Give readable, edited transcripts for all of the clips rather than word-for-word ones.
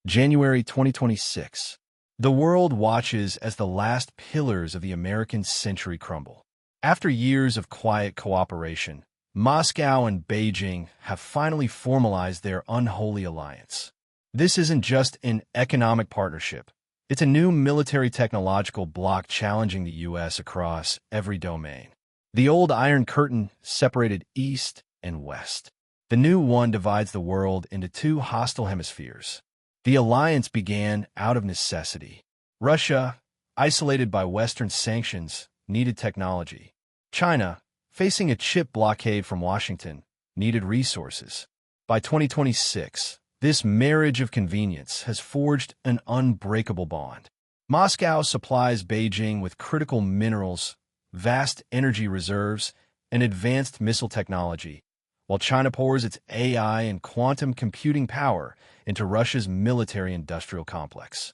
January 2026. The world watches as the last pillars of the American century crumble. After years of quiet cooperation, Moscow and Beijing have finally formalized their unholy alliance. This isn't just an economic partnership. It's a new military-technological bloc challenging the U.S. across every domain. The old Iron Curtain separated East and West. The new one divides the world into two hostile hemispheres. The alliance began out of necessity. Russia, isolated by Western sanctions, needed technology. China, facing a chip blockade from Washington, needed resources. By 2026, this marriage of convenience has forged an unbreakable bond. Moscow supplies Beijing with critical minerals, vast energy reserves, and advanced missile technology, while China pours its AI and quantum computing power into Russia's military-industrial complex.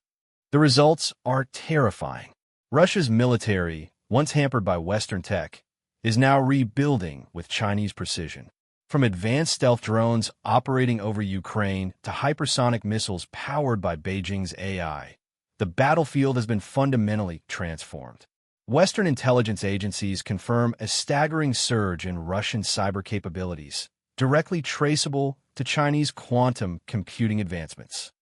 The results are terrifying. Russia's military, once hampered by Western tech, is now rebuilding with Chinese precision. From advanced stealth drones operating over Ukraine to hypersonic missiles powered by Beijing's AI, the battlefield has been fundamentally transformed. Western intelligence agencies confirm a staggering surge in Russian cyber capabilities, directly traceable to Chinese quantum computing advancements.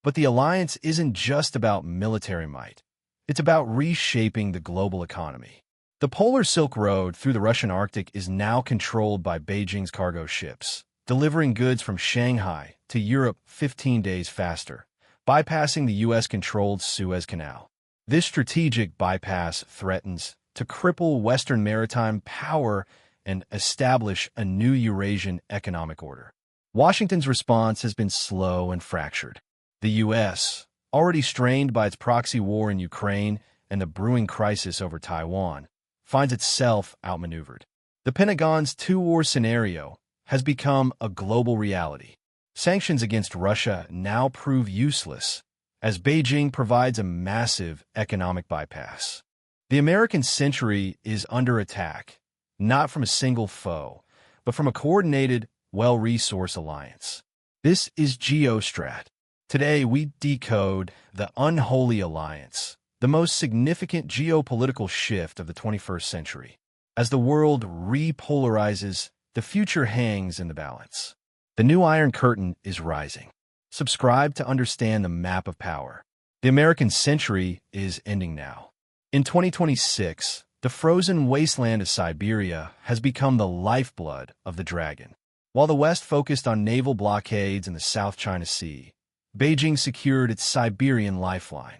But the alliance isn't just about military might. It's about reshaping the global economy. The polar Silk Road through the Russian Arctic is now controlled by Beijing's cargo ships, delivering goods from Shanghai to Europe 15 days faster, bypassing the U.S.-controlled Suez Canal. This strategic bypass threatens to cripple Western maritime power and establish a new Eurasian economic order. Washington's response has been slow and fractured. The U.S., already strained by its proxy war in Ukraine and the brewing crisis over Taiwan, finds itself outmaneuvered. The Pentagon's two-war scenario has become a global reality. Sanctions against Russia now prove useless, as Beijing provides a massive economic bypass. The American century is under attack, not from a single foe, but from a coordinated, well-resourced alliance. This is GEOSTRAT. Today, we decode the unholy alliance, the most significant geopolitical shift of the 21st century. As the world repolarizes, the future hangs in the balance. The new Iron Curtain is rising. Subscribe to understand the map of power. The American century is ending now. In 2026, the frozen wasteland of Siberia has become the lifeblood of the dragon. While the West focused on naval blockades in the South China Sea, Beijing secured its Siberian lifeline.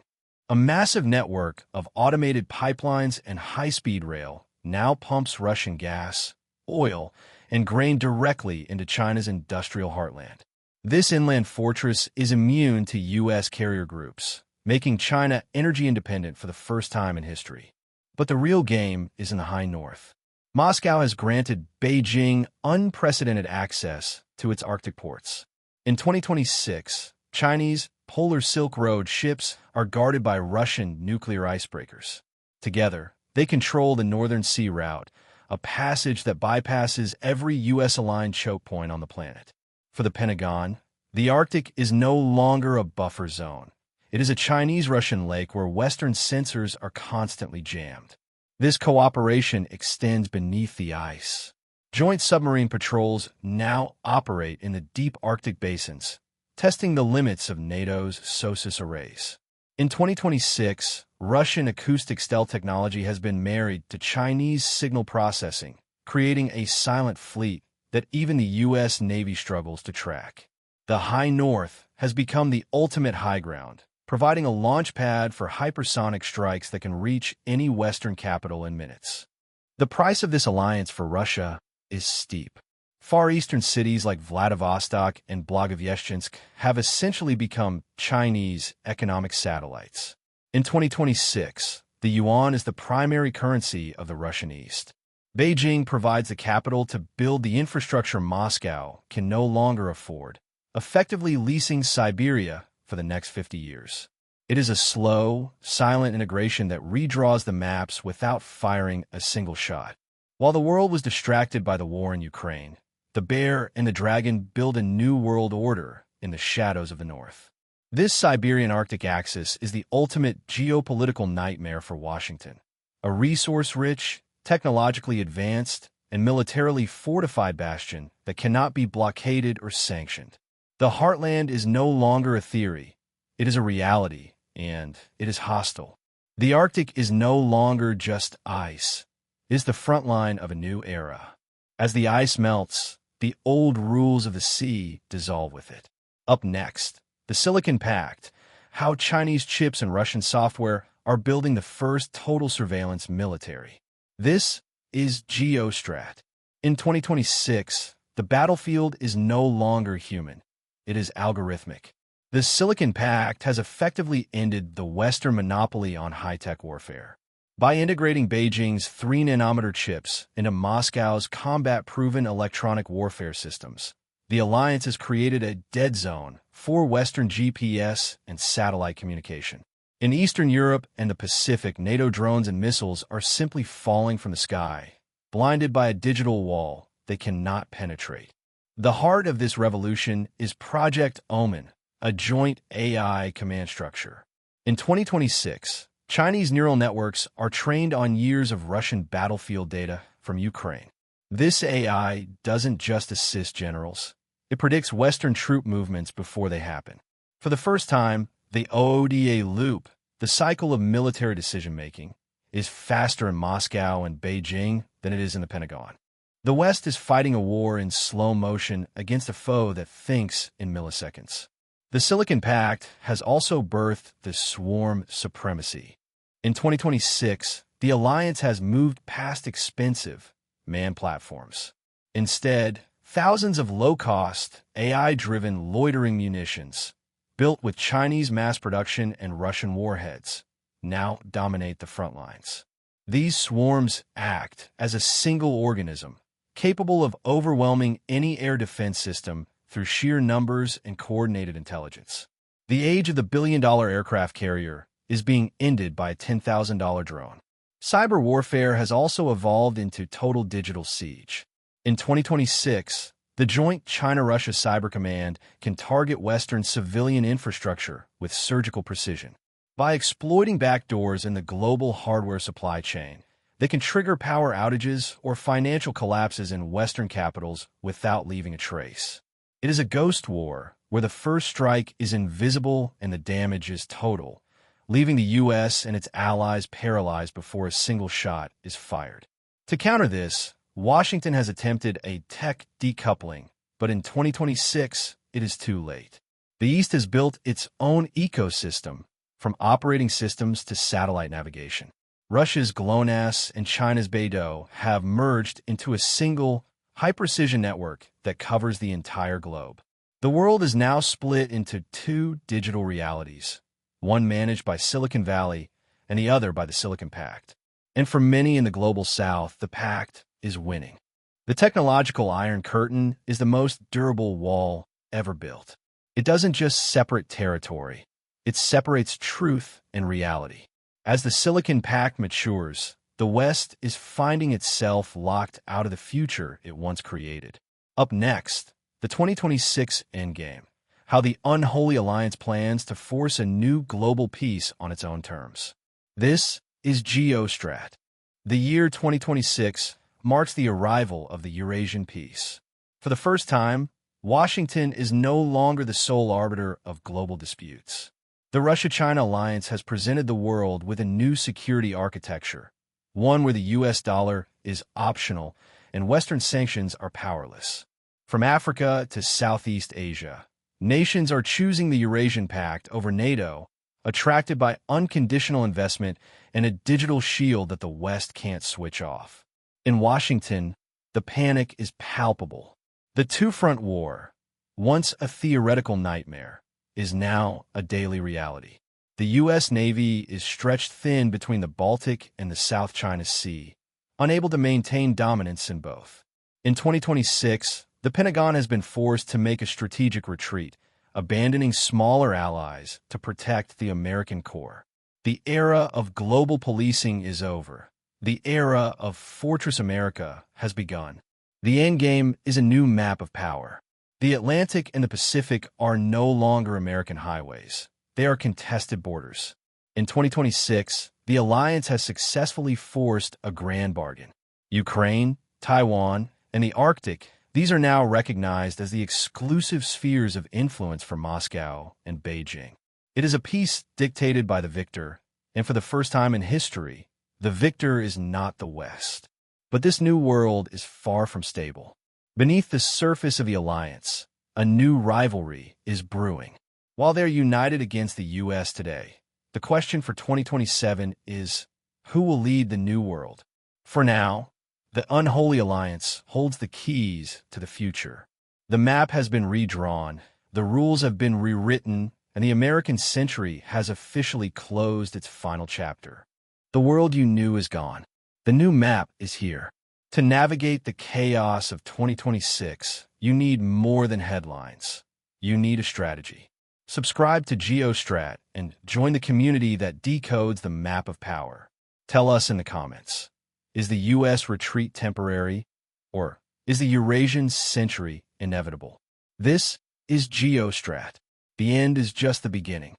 A massive network of automated pipelines and high-speed rail now pumps Russian gas, oil, and grain directly into China's industrial heartland. This inland fortress is immune to U.S. carrier groups, making China energy independent for the first time in history. But the real game is in the high north. Moscow has granted Beijing unprecedented access to its Arctic ports. In 2026, Chinese Polar Silk Road ships are guarded by Russian nuclear icebreakers. Together, they control the Northern Sea Route, a passage that bypasses every U.S.-aligned choke point on the planet. For the Pentagon, the Arctic is no longer a buffer zone. It is a Chinese-Russian lake where Western sensors are constantly jammed. This cooperation extends beneath the ice. Joint submarine patrols now operate in the deep Arctic basins, testing the limits of NATO's SOSUS arrays. In 2026, Russian acoustic stealth technology has been married to Chinese signal processing, creating a silent fleet that even the U.S. Navy struggles to track. The high north has become the ultimate high ground, providing a launch pad for hypersonic strikes that can reach any Western capital in minutes. The price of this alliance for Russia is steep. Far Eastern cities like Vladivostok and Blagoveshchensk have essentially become Chinese economic satellites. In 2026, the yuan is the primary currency of the Russian East. Beijing provides the capital to build the infrastructure Moscow can no longer afford, effectively leasing Siberia for the next 50 years. It is a slow, silent integration that redraws the maps without firing a single shot. While the world was distracted by the war in Ukraine, the bear and the dragon build a new world order in the shadows of the north. This Siberian Arctic axis is the ultimate geopolitical nightmare for Washington. A resource-rich, technologically advanced, and militarily fortified bastion that cannot be blockaded or sanctioned. The heartland is no longer a theory. It is a reality, and it is hostile. The Arctic is no longer just ice. It is the front line of a new era. As the ice melts, the old rules of the sea dissolve with it. Up next, the Silicon Pact, how Chinese chips and Russian software are building the first total surveillance military. This is GEOSTRAT. In 2026, the battlefield is no longer human. It is algorithmic. The Silicon Pact has effectively ended the Western monopoly on high-tech warfare. By integrating Beijing's 3-nanometer chips into Moscow's combat-proven electronic warfare systems, the alliance has created a dead zone for Western GPS and satellite communication. In Eastern Europe and the Pacific, NATO drones and missiles are simply falling from the sky, blinded by a digital wall they cannot penetrate. The heart of this revolution is Project Omen, a joint AI command structure. In 2026, Chinese neural networks are trained on years of Russian battlefield data from Ukraine. This AI doesn't just assist generals. It predicts Western troop movements before they happen. For the first time, the ODA loop, the cycle of military decision-making, is faster in Moscow and Beijing than it is in the Pentagon. The West is fighting a war in slow motion against a foe that thinks in milliseconds. The Silicon Pact has also birthed the swarm supremacy. In 2026, the alliance has moved past expensive manned platforms. Instead, thousands of low-cost, AI-driven loitering munitions, built with Chinese mass production and Russian warheads, now dominate the front lines. These swarms act as a single organism, capable of overwhelming any air defense system through sheer numbers and coordinated intelligence. The age of the billion-dollar aircraft carrier is being ended by a $10,000 drone. Cyber warfare has also evolved into total digital siege. In 2026, the joint China-Russia Cyber Command can target Western civilian infrastructure with surgical precision. By exploiting backdoors in the global hardware supply chain, they can trigger power outages or financial collapses in Western capitals without leaving a trace. It is a ghost war where the first strike is invisible and the damage is total, leaving the U.S. and its allies paralyzed before a single shot is fired. To counter this, Washington has attempted a tech decoupling, but in 2026, it is too late. The East has built its own ecosystem, from operating systems to satellite navigation. Russia's GLONASS and China's Beidou have merged into a single, high-precision network that covers the entire globe. The world is now split into two digital realities, one managed by Silicon Valley and the other by the Silicon Pact. And for many in the global South, the Pact is winning. The technological Iron Curtain is the most durable wall ever built. It doesn't just separate territory, it separates truth and reality. As the Silicon Pact matures, the West is finding itself locked out of the future it once created. Up next, the 2026 Endgame, how the unholy alliance plans to force a new global peace on its own terms. This is GEOSTRAT. The year 2026 marks the arrival of the Eurasian peace. For the first time, Washington is no longer the sole arbiter of global disputes. The Russia-China alliance has presented the world with a new security architecture, one where the U.S. dollar is optional and Western sanctions are powerless. From Africa to Southeast Asia, nations are choosing the Eurasian Pact over NATO, attracted by unconditional investment and a digital shield that the West can't switch off. In Washington, the panic is palpable. The two-front war, once a theoretical nightmare, is now a daily reality. The U.S. Navy is stretched thin between the Baltic and the South China Sea, unable to maintain dominance in both. In 2026, the Pentagon has been forced to make a strategic retreat, abandoning smaller allies to protect the American core. The era of global policing is over. The era of Fortress America has begun. The endgame is a new map of power. The Atlantic and the Pacific are no longer American highways. they are contested borders. In 2026, the alliance has successfully forced a grand bargain. Ukraine, Taiwan, and the Arctic, these are now recognized as the exclusive spheres of influence for Moscow and Beijing. It is a peace dictated by the victor, and for the first time in history, the victor is not the West. But this new world is far from stable. Beneath the surface of the alliance, a new rivalry is brewing. While they're united against the U.S. today, the question for 2027 is, who will lead the new world? For now, the unholy alliance holds the keys to the future. The map has been redrawn, the rules have been rewritten, and the American century has officially closed its final chapter. The world you knew is gone. The new map is here. To navigate the chaos of 2026, you need more than headlines. You need a strategy. Subscribe to GeoStrat and join the community that decodes the map of power. Tell us in the comments, is the U.S. retreat temporary, or is the Eurasian century inevitable? This is GeoStrat. The end is just the beginning.